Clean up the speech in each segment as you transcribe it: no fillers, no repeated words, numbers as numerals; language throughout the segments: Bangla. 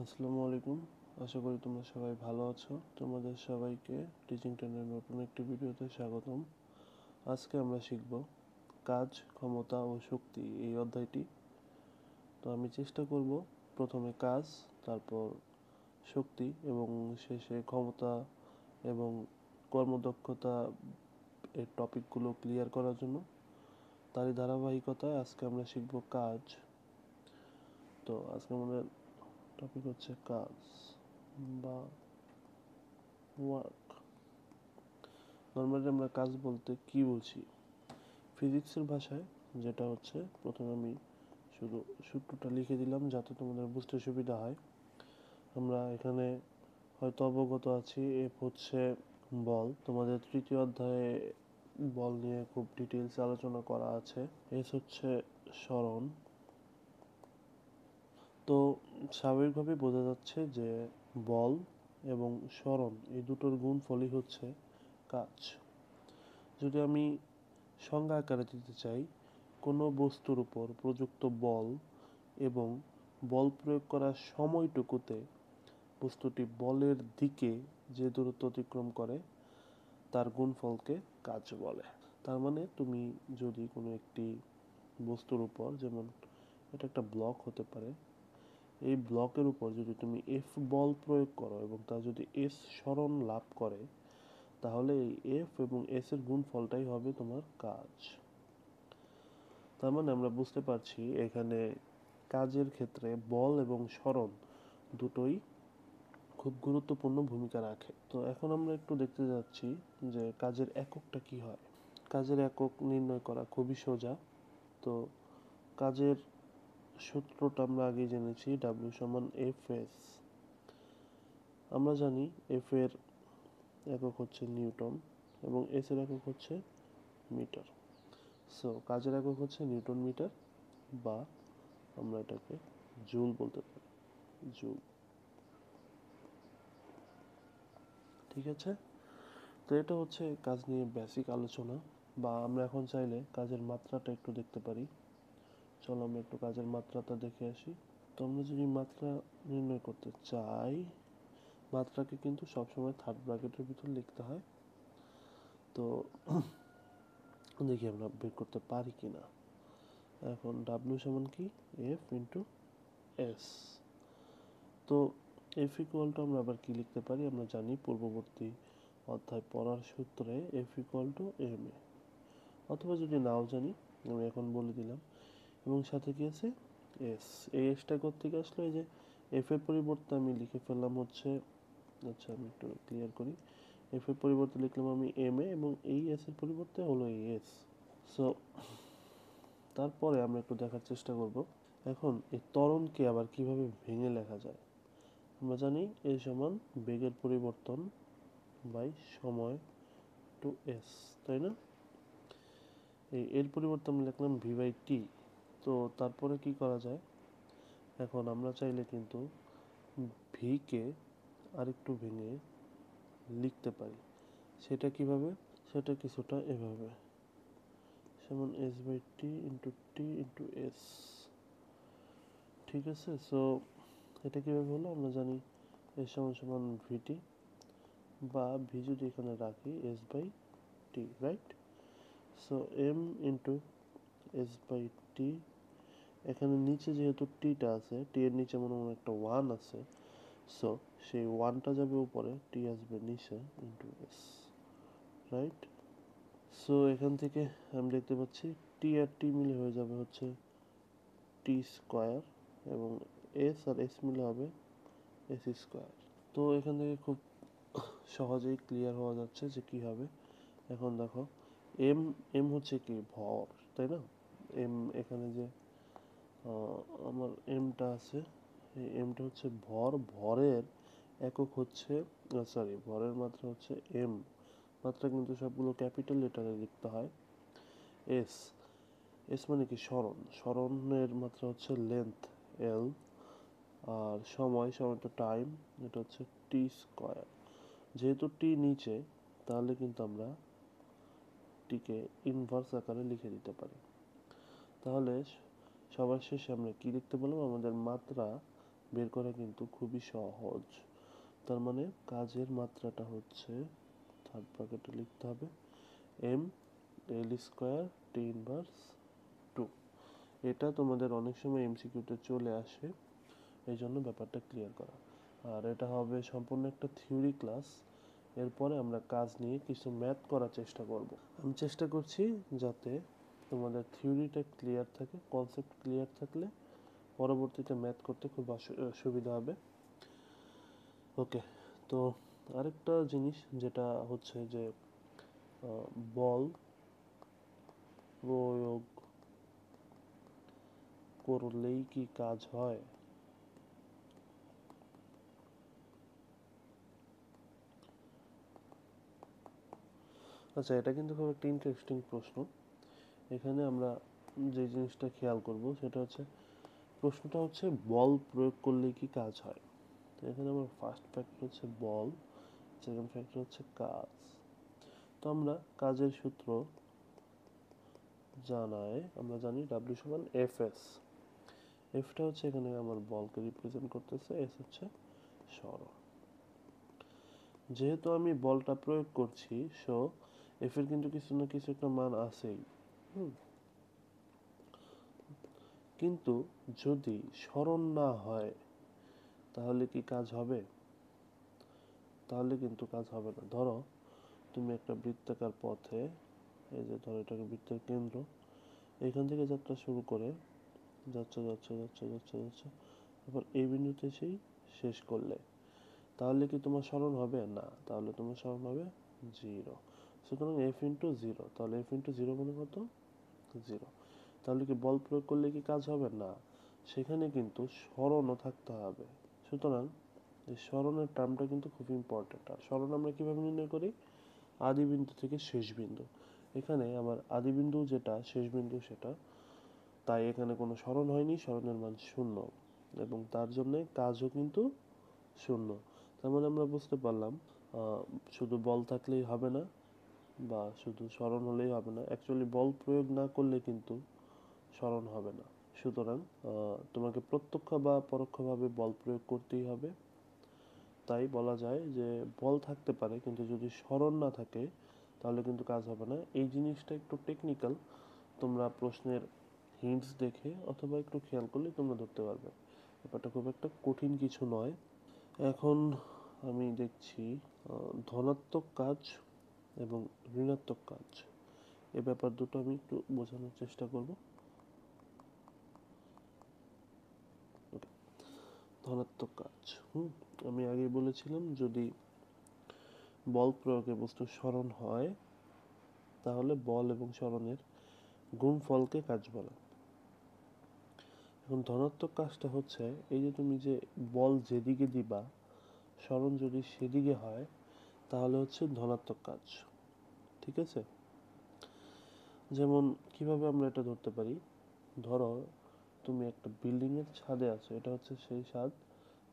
আসসালামু আলাইকুম। আশা করি তোমরা সবাই ভালো আছো। তোমাদের সবাইকে টিচিং টেনের নতুন একটি ভিডিওতে স্বাগতম। আজকে আমরা শিখব কাজ, ক্ষমতা ও শক্তি এই অধ্যায়টি। তো আমি চেষ্টা করব প্রথমে কাজ, তারপর শক্তি এবং শেষে ক্ষমতা এবং কর্মদক্ষতা এর টপিকগুলো ক্লিয়ার করার জন্য। তারই ধারাবাহিকতায় আজকে আমরা শিখব কাজ। তো আজকে আমাদের টপিক হচ্ছে কাজ বা ওয়ার্ক। নর্মালি আমরা কাজ বলতে কি বুঝি? ফিজিক্সের ভাষায় যেটা হচ্ছে, প্রথমে আমি শুধু সূত্রটা লিখে দিলাম যাতে তোমাদের বুঝতে সুবিধা হয়। আমরা এখানে হয়তো অবগত আছি, এফ হচ্ছে বল। তোমাদের তৃতীয় অধ্যায়ে বল নিয়ে খুব ডিটেলস আলোচনা করা আছে। এস হচ্ছে সরণ। তো স্বাভাবিকভাবেই বোঝা যাচ্ছে যে বল এবং সরণ এই দুটোর গুণফলই হচ্ছে কাজ। যদি আমি সংজ্ঞা আকারে দিতে চাই, কোনো বস্তুর উপর প্রযুক্ত বল এবং বল প্রয়োগ করার সময়টুকুতে বস্তুটি বলের দিকে যে দূরত্ব অতিক্রম করে তার গুণফলকে কাজ বলে। তার মানে তুমি যদি কোনো একটি বস্তুর উপর, যেমন এটা একটা ব্লক হতে পারে, এই ব্লকের উপর যদি তুমি এফ বল প্রয়োগ করো এবং তা যদি এস সরণ লাভ করে, তাহলে এই এফ এবং এস এর গুণফলটাই হবে তোমার কাজ। তার মানে আমরা বুঝতে পারছি এখানে কাজের ক্ষেত্রে বল এবং সরণ দুটোই খুব গুরুত্বপূর্ণ ভূমিকা রাখে। তো এখন আমরা একটু দেখতে যাচ্ছি যে কাজের এককটা কি হয়। কাজের একক নির্ণয় করা খুবই সোজা। তো কাজের সূত্রটা আমরা আগে জেনেছি, ডাব্লিউ সমান এফ এস। আমরা জানি এফ এর একক হচ্ছে নিউটন এবং এস এর একক হচ্ছে মিটার। সো কাজের একক হচ্ছে নিউটন মিটার, বা আমরা এটাকে জুল বলতে পারি, জুল। ঠিক আছে। তো এটা হচ্ছে কাজ নিয়ে বেসিক আলোচনা। বা আমরা এখন চাইলে কাজের মাত্রাটা একটু দেখতে পারি। চলো আমরা একটু কাজের মাত্রাটা দেখে আসি। তো আমরা যদি মাত্রা নির্ণয় করতে চাই, মাত্রাকে কিন্তু সবসময় থার্ড ব্র্যাকেটের ভিতর লিখতে হয়। তো দেখি আমরা বের করতে পারি কিনা। এখন ডাব্লিউ সমান কি, এফ ইন্টু এস। তো এফ ইকুয়াল টু আমরা আবার কি লিখতে পারি, আমরা জানি পূর্ববর্তী অধ্যায় পড়ার সূত্রে F equal to M A, অথবা যদি নাও জানি আমি এখন বলে দিলাম। এবং সাথে কি আছে, এস। এই এসটা কোত্থেকে আসলো? এই যে এফ এর পরিবর্তে আমি লিখে ফেললাম হচ্ছে, আচ্ছা আমি একটু ক্লিয়ার করি, এফ এর পরিবর্তে লিখলাম আমি এম এ এবং এই এস এর পরিবর্তে হলো এই এস। সো তারপরে আমরা একটু দেখার চেষ্টা করব এখন এই ত্বরণকে আবার কিভাবে ভেঙে লেখা যায়। আমরা জানি এ সমান বেগের পরিবর্তন বাই সময় টু এস, তাই না? এর পরিবর্তে আমরা লিখলাম ভি বাই টি। তো তারপরে কি করা যায়, এখন আমরা চাইলে কিন্তু ভিকে আরেকটু ভেঙে লিখতে পারি। সেটা কিভাবে? সেটা কিছুটা এভাবে, যেমন S by T into S. ঠিক আছে। সো এটা কীভাবে হলো, আমরা জানি এস সমান সমান ভিটি, বা ভি যদি এখানে রাখি S by T, right? So M into S by T. এখানে নিচে যেহেতু টিটা আছে, টি এর নিচে মনে মনে একটা ওয়ান আছে, সো সেই ওয়ানটা যাবে উপরে, টি আসবে নিচে, ইন্টু এস, রাইট? সো এখান থেকে আমি দেখতে পাচ্ছি টি আর টি মিলে হয়ে যাবে হচ্ছে টি স্কোয়ার, এবং এস আর এস মিলে হবে এস স্কোয়ার। তো এখান থেকে খুব সহজেই ক্লিয়ার হওয়া যাচ্ছে যে কী হবে। এখন দেখো, এম এম হচ্ছে কি, ভর, তাই না? এম এখানে যে আমার এমটা আছে, এই এমটা হচ্ছে ভর। ভরের একক হচ্ছে, সরি, ভরের মাত্রা হচ্ছে এম। মাত্রা কিন্তু সবগুলো ক্যাপিটাল লেটারে লিখতে হয়। এস, এস মানে কি, সরণ। সরণের মাত্রা হচ্ছে লেন্থ, এল। আর সময়টা টাইম, এটা হচ্ছে টি স্কোয়ার। যেহেতু টি নিচে, তাহলে কিন্তু আমরা টিকে ইনভার্স আকারে লিখে দিতে পারি। তাহলে সবার শেষে আমরা কি লিখতে বললাম, আমাদের মাত্রা বের করা কিন্তু খুবই সহজ। তার মানে কাজের মাত্রাটা হচ্ছে, থার্ড ব্র্যাকেটে লিখতে হবে M L square T inverse 2। এটা তোমাদের অনেক সময় এমসিকিউতে চলে আসে, এই জন্য ব্যাপারটা ক্লিয়ার করা। আর এটা হবে সম্পূর্ণ একটা থিওরি ক্লাস। এরপরে আমরা কাজ নিয়ে কিছু ম্যাথ করার চেষ্টা করব। আমি চেষ্টা করছি যাতে তোমাদের থিওরিটা ক্লিয়ার থাকে, কনসেপ্ট ক্লিয়ার থাকলে পরবর্তীতে ম্যাথ করতে খুব সুবিধা হবে। ওকে, তো আরেকটা জিনিস যেটা হচ্ছে যে বল প্রয়োগ করলেই কি কাজ হয়? আচ্ছা, এটা কিন্তু খুব একটা ইন্টারেস্টিং প্রশ্ন। এখানে আমরা যে জিনিসটা খেয়াল করব সেটা হচ্ছে, প্রশ্নটা হচ্ছে বল প্রয়োগ করলে কি কাজ হয়। তো এখানে আমার ফার্স্ট ফ্যাক্টর হচ্ছে বল, সেকেন্ড ফ্যাক্টর হচ্ছে কাজ। তো আমরা কাজের সূত্র আমরা জানি ডাব্লিউ সমান এফ এস। এফটা হচ্ছে এখানে আমার বলকে রিপ্রেজেন্ট করতেছে, এস হচ্ছে সরণ। যেহেতু আমি বলটা প্রয়োগ করছি, সো এফ এর কিন্তু কিছু না কিছু একটা মান আছেই। কিন্তু যদি সরণ না হয় তাহলে কি কাজ হবে? তাহলে কিন্তু কাজ হবে না। ধরো তুমি একটা বৃত্তাকার পথে, এই যে ধরো এটাকে বৃত্তের কেন্দ্র, এখান থেকে যাত্রা শুরু করে যাচ্ছে যাচ্ছে যাচ্ছে যাচ্ছে যাচ্ছে, তারপর এই বিন্দুতে সেই শেষ করলে, তাহলে কি তোমার সরণ হবে? না, তাহলে তোমার সরণ হবে জিরো। সুতরাং এফ ইন্টু জিরো, তাহলে এফ ইন্টু জিরো মানে কত? জিরো। তাহলে কি বল প্রয়োগ করলে কি কাজ হবে? না, সেখানে কিন্তু সরণও থাকতে হবে। সুতরাং এই সরণের টার্মটা কিন্তু খুব ইম্পর্টেন্ট। আর সরণ আমরা কিভাবে নির্ণয় করি? আদি বিন্দু থেকে শেষ বিন্দু। এখানে আমার আদি বিন্দু যেটা, শেষ বিন্দু সেটা, তাই এখানে কোনো সরণ হয়নি, সরণের মান শূন্য, এবং তার জন্য কাজও কিন্তু শূন্য। তার মানে আমরা বুঝতে পারলাম শুধু বল থাকলেই হবে না, বা শুধু সরণ হলেই হবে না। অ্যাকচুয়ালি বল প্রয়োগ না করলে কিন্তু সরণ হবে না। সুতরাং তোমাকে প্রত্যক্ষ বা পরোক্ষভাবে বল প্রয়োগ করতেই হবে। তাই বলা যায় যে বল থাকতে পারে, কিন্তু যদি সরণ না থাকে তাহলে কিন্তু কাজ হবে না। এই জিনিসটা একটু টেকনিক্যাল, তোমরা প্রশ্নের হিন্টস দেখে অথবা একটু খেয়াল করলে তোমরা ধরতে পারবে। ব্যাপারটা খুব একটা কঠিন কিছু নয়। এখন আমি দেখছি ধনাত্মক কাজ এবং ঋণাত্মক কাজ, এ ব্যাপার দুটো আমি একটু বোঝানোর চেষ্টা করব। ধনাত্মক কাজ, আমি আগে বলেছিলাম যদি বল প্রয়োগে বস্তু সরণ হয় তাহলে বল এবং সরণের গুণফলকে কাজ বলে। এখন ধনাত্মক কাজটা হচ্ছে, এই যে তুমি যে বল যেদিকে দিবা, সরণ যদি সেদিকে হয় তাহলে হচ্ছে ধনাত্মক কাজ। ঠিক আছে? যেমন কিভাবে আমরা এটা ধরতে পারি? ধরো তুমি একটা বিল্ডিং এর ছাদে আছো, এটা হচ্ছে সেই ছাদ।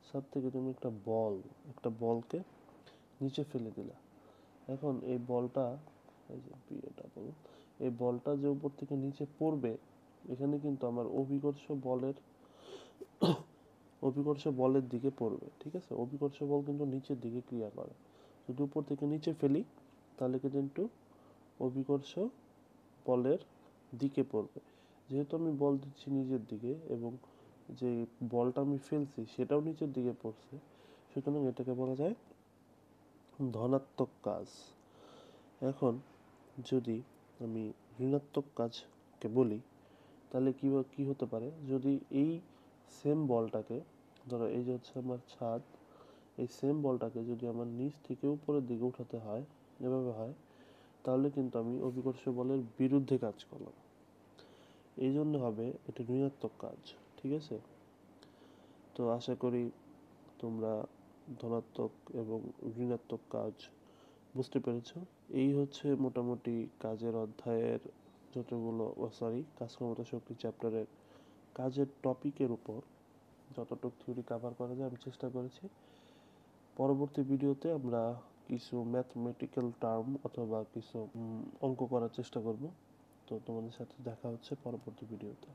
ছাদ থেকে তুমি একটা বলকে নিচে ফেলে দিলা। এখন এই বলটা, এই যে এই বলটা যে উপর থেকে নিচে পড়বে, এখানে কিন্তু আমার অভিকর্ষ বলের দিকে পড়বে। ঠিক আছে? অভিকর্ষ বল কিন্তু নিচের দিকে ক্রিয়া করে। যদি উপর থেকে নিচে ফেলি তাহলে কিন্তু অভিকর্ষ বলের দিকে পড়বে। যেহেতু আমি বল দিচ্ছি নিচের দিকে এবং যে বলটা আমি ফেলছি সেটাও নিচের দিকে পড়ছে, সুতরাং এটাকে বলা যায় ধনাত্মক কাজ। এখন যদি আমি ঋণাত্মক কাজকে বলি, তাহলে কি হতে পারে? যদি এই সেম বলটাকে, ধরো এই যে হচ্ছে আমার ছাদ, এই সেম বলটাকে যদি আমার নিচ থেকে উপরের দিকে উঠাতে হয়, এভাবে হয়, তাহলে কিন্তু আমি অভিকর্ষ বলের বিরুদ্ধে কাজ করলাম। এই জন্য হবে এটা ঋণাত্মক কাজ। ঠিক আছে? তো আশা করি তোমরা ধনাত্মক এবং ঋণাত্মক কাজ বুঝতে পেরেছ। এই হচ্ছে মোটামুটি কাজের অধ্যায়ের কাজ ক্ষমতা শক্তি চ্যাপ্টারের কাজের টপিকের উপর যতটুকু থিওরি কভার করা যায় আমি চেষ্টা করেছি। পরবর্তী ভিডিওতে আমরা কিছু ম্যাথমেটিক্যাল টার্ম অথবা কিছু অঙ্ক করার চেষ্টা করব। তো তোমাদের সাথে দেখা হচ্ছে পরবর্তী ভিডিওতে।